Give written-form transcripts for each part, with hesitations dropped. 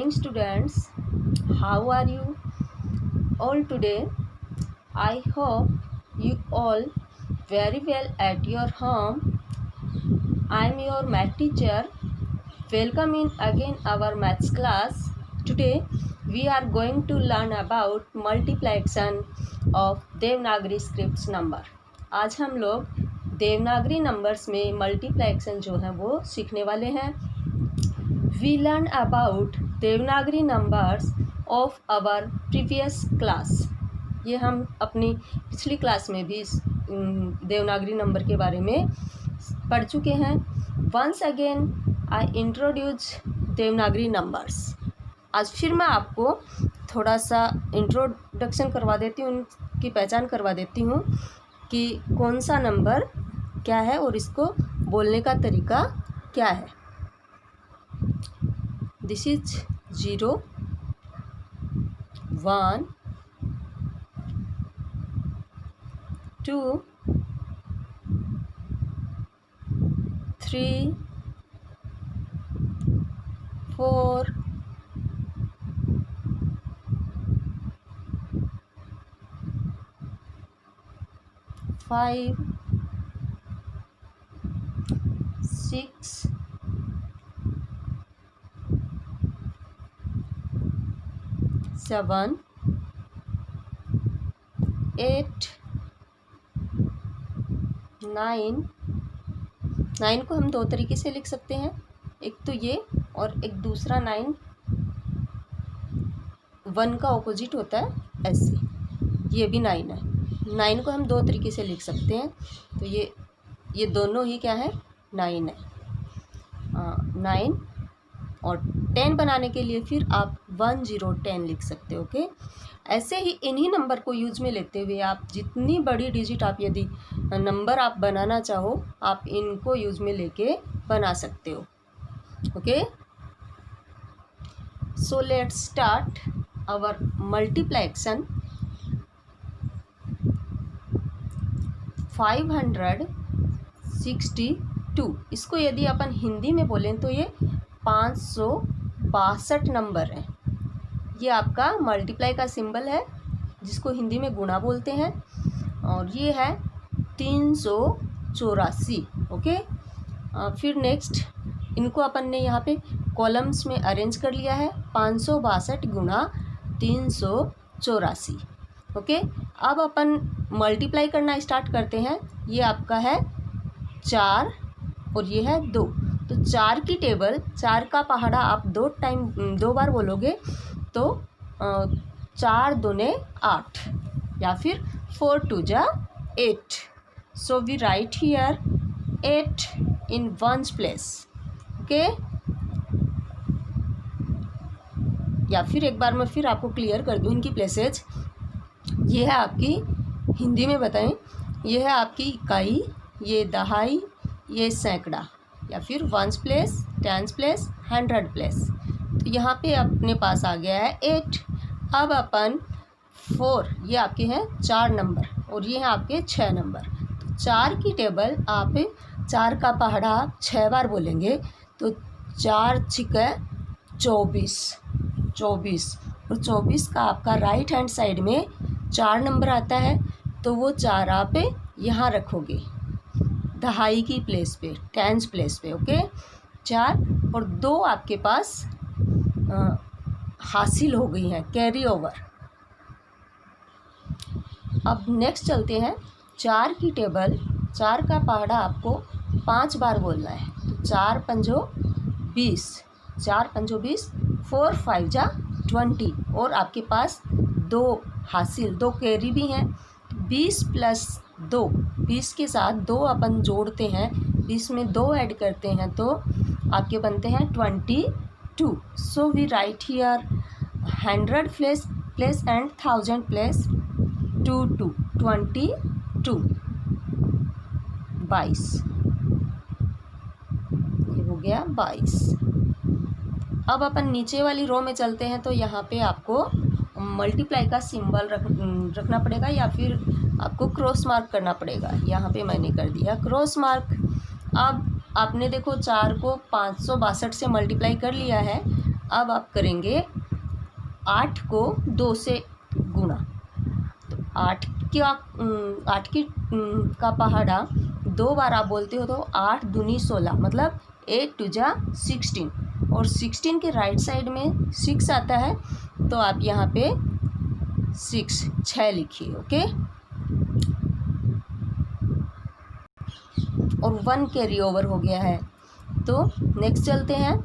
morning, students. How are you all today? I hope you all very well at your home. I am your math teacher. Welcome in again our maths class. Today we are going to learn about multiplication of Devanagari scripts number. आज हम लोग Devanagari numbers में multiplication जो है वो सीखने वाले हैं. We learn about Devanagari numbers of our previous class. ये हम अपनी पिछली क्लास में भी देवनागरी नंबर के बारे में पढ़ चुके हैं. Once again I introduce Devanagari numbers. आज फिर मैं आपको थोड़ा सा इंट्रोडक्शन करवा देती हूँ, उनकी पहचान करवा देती हूँ कि कौन सा नंबर क्या है और इसको बोलने का तरीका क्या है. This is 0, 1, 2, 3, 4, 5, 6, 7, 8, 9. 9 को हम दो तरीके से लिख सकते हैं, एक तो ये और एक दूसरा 9 1 का ऑपोजिट होता है ऐसे. ये भी 9 है. 9 को हम दो तरीके से लिख सकते हैं, तो ये दोनों ही क्या है 9 है. 9 और 10 बनाने के लिए फिर आप 1 0 10 लिख सकते हो. ओके, ऐसे ही इन्हीं नंबर को यूज में लेते हुए आप जितनी बड़ी डिजिट आप यदि नंबर आप बनाना चाहो आप इनको यूज में लेके बना सकते हो. Okay, so let's start our multiplication. 562. इसको यदि अपन हिंदी में बोलें तो ये 562 नंबर है. ये आपका मल्टीप्लाई का सिंबल है जिसको हिंदी में गुणा बोलते हैं, और ये है 384. ओके, फिर नेक्स्ट इनको अपन ने यहाँ पे कॉलम्स में अरेंज कर लिया है. 562 गुणा 384. ओके, अब अपन मल्टीप्लाई करना स्टार्ट करते हैं. ये आपका है 4 और ये है 2. तो 4 की टेबल, 4 का पहाड़ा आप दो बार बोलोगे तो 4 दूने 8 या फिर 4 2 जा 8. So we write here 8 in ones place. Okay, या फिर एक बार मैं फिर आपको क्लियर कर दूँ इनकी प्लेसेज. ये है आपकी हिंदी में बताएं, ये है आपकी इकाई, ये दहाई, ये सैकड़ा, या फिर ones place, tens place, 100 place. तो यहाँ पे अपने पास आ गया है 8. अब अपन 4, ये आपके हैं 4 नंबर और ये हैं आपके 6 नंबर. तो 4 की टेबल आप 4 का पहाड़ा 6 बार बोलेंगे तो 4 छिके 24 और 24 का आपका राइट हैंड साइड में 4 नंबर आता है, तो वो 4 आप यहाँ रखोगे दहाई की प्लेस पे, टेंस प्लेस पे. ओके, 4 और 2 आपके पास हासिल हो गई हैं, कैरी ओवर. अब नेक्स्ट चलते हैं. 4 की टेबल, 4 का पहाड़ा आपको 5 बार बोलना है. तो 4 पंजो 20, 4 पंजो 20, 4 5 जा 20 और आपके पास 2 हासिल, 2 कैरी भी हैं. 20 प्लस 2, 20 के साथ 2 अपन जोड़ते हैं, 20 में 2 ऐड करते हैं तो आपके बनते हैं 22. So we write here 100 place and 1000 place 2 2 22. 22 ये हो गया 22. अब अपन नीचे वाली रो में चलते हैं. तो यहाँ पे आपको मल्टीप्लाई का सिंबल रखना पड़ेगा या फिर आपको क्रॉस मार्क करना पड़ेगा. यहाँ पे मैंने कर दिया क्रॉस मार्क. अब आपने देखो 4 को 562 से मल्टीप्लाई कर लिया है. अब आप करेंगे 8 को 2 से गुणा। तो 8 का पहाड़ा 2 बार आप बोलते हो तो 8 दूनी 16, मतलब 8 2 जा 16, और 16 के राइट साइड में 6 आता है, तो आप यहाँ पे 6 लिखिए। ओके, और 1 कैरी ओवर हो गया है। तो नेक्स्ट चलते हैं।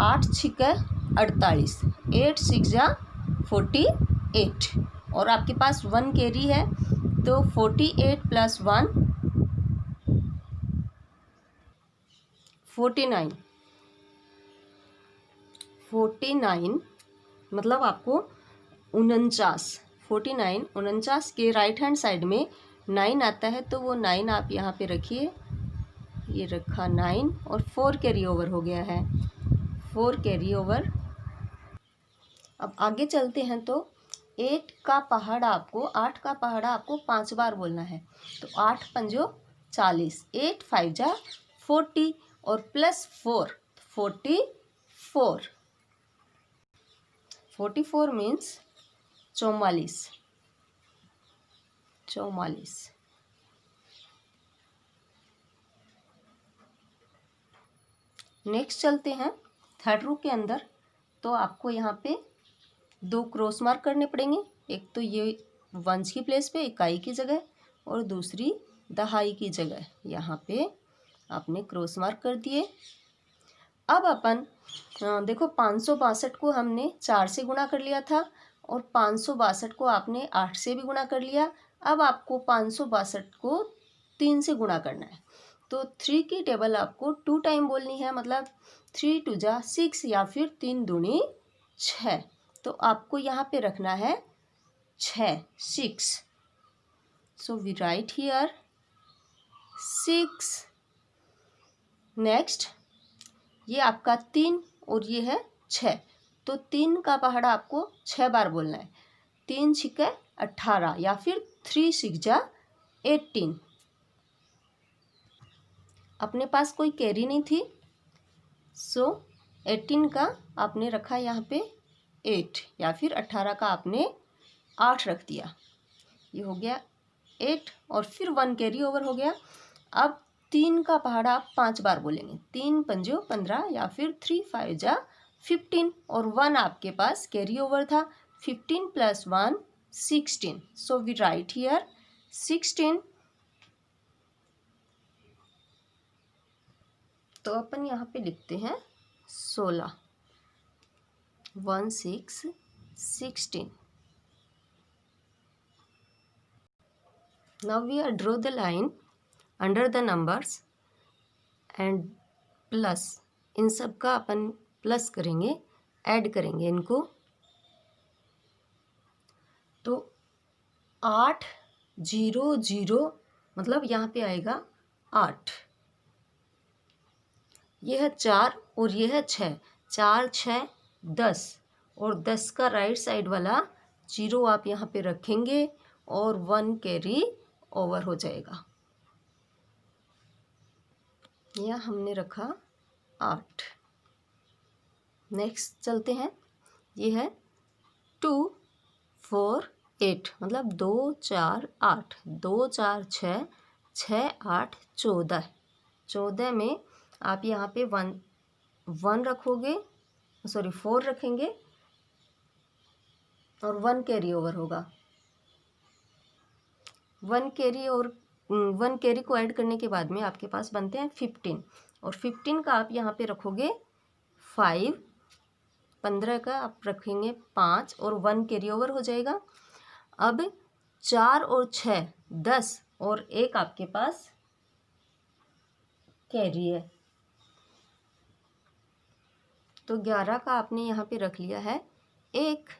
8 6 48, 8 6 जा 48, और आपके पास 1 कैरी है, तो 48 प्लस 1 49, 49 मतलब आपको 49, 49 49 के राइट हैंड साइड में 9 आता है, तो वो 9 आप यहाँ पे रखिए। ये रखा 9, और 4 कैरी ओवर हो गया है, 4 कैरी ओवर। अब आगे चलते हैं। तो 8 का पहाड़ा आपको 5 बार बोलना है। तो 8 पंजो 40, 8 5 जा 40, और प्लस 4 44, 44 मीन्स 44, 44। नेक्स्ट चलते हैं थर्ड रो के अंदर। तो आपको यहाँ पे 2 क्रॉस मार्क करने पड़ेंगे। एक तो ये वंस की प्लेस पे इकाई की जगह, और दूसरी दहाई की जगह। यहाँ पे आपने क्रॉस मार्क कर दिए। अब अपन देखो 562 को हमने 4 से गुणा कर लिया था, और 562 को आपने 8 से भी गुणा कर लिया। अब आपको 562 को 3 से गुणा करना है। तो 3 की टेबल आपको 2 टाइम बोलनी है, मतलब 3 2 जा 6, या फिर 3 दूनी 6। तो आपको यहाँ पे रखना है 6। So we write here 6। Next, ये आपका 3 और ये है 6, तो 3 का पहाड़ा आपको 6 बार बोलना है। 3 6 18, या फिर 3 6 जा 18। अपने पास कोई कैरी नहीं थी, सो 18 का आपने रखा यहाँ पे 8, या फिर 18 का आपने 8 रख दिया। ये हो गया 8, और फिर 1 कैरी ओवर हो गया। अब 3 का पहाड़ा आप 5 बार बोलेंगे। 3 पंजो 15, या फिर 3 5 जा 15, और 1 आपके पास कैरी ओवर था। 15 plus 1 16, so we write here 16। तो अपन यहाँ पे लिखते हैं 16, 1 6 16। Now we are draw the line under the numbers and plus, इन सब का अपन प्लस करेंगे, ऐड करेंगे इनको। तो 8 0 0, मतलब यहाँ पे आएगा 8। ये है 4 और ये है 6, 4 6 10, और 10 का राइट साइड वाला 0 आप यहाँ पे रखेंगे, और 1 कैरी ओवर हो जाएगा। यह हमने रखा 8। नेक्स्ट चलते हैं। ये है 2 4 8, मतलब 2 4 8, 2 4 6, 6 8 14। 14 में आप यहाँ पे 1 रखोगे, सॉरी 4 रखेंगे, और 1 कैरी ओवर होगा। 1 कैरी और 1 कैरी को ऐड करने के बाद में आपके पास बनते हैं 15, और 15 का आप यहाँ पे रखोगे 5, 15 का आप रखेंगे 5, और 1 कैरी ओवर हो जाएगा। अब 4 और 6 10, और 1 आपके पास कैरी है, तो 11 का आपने यहाँ पे रख लिया है 1,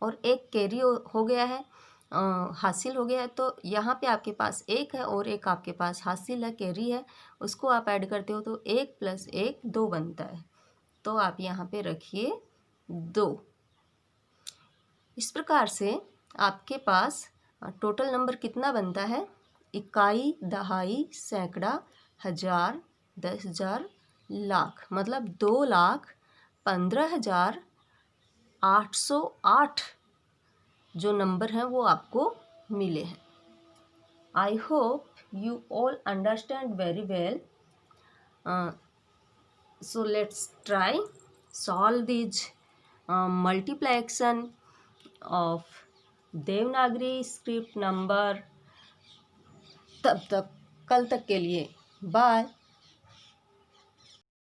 और 1 कैरी हो गया है, हासिल हो गया है। तो यहाँ पे आपके पास 1 है, और 1 आपके पास हासिल है, कैरी है, उसको आप ऐड करते हो तो 1 + 1 2 बनता है। तो आप यहाँ पे रखिए 2। इस प्रकार से आपके पास टोटल नंबर कितना बनता है? इकाई, दहाई, सैकड़ा, हजार, 10,000, लाख, मतलब 2,50,000 15,808 जो नंबर हैं वो आपको मिले हैं। I hope you all understand very well. So let's try solve these multiplication of Devanagari script number. तब तक कल तक के लिए बाय.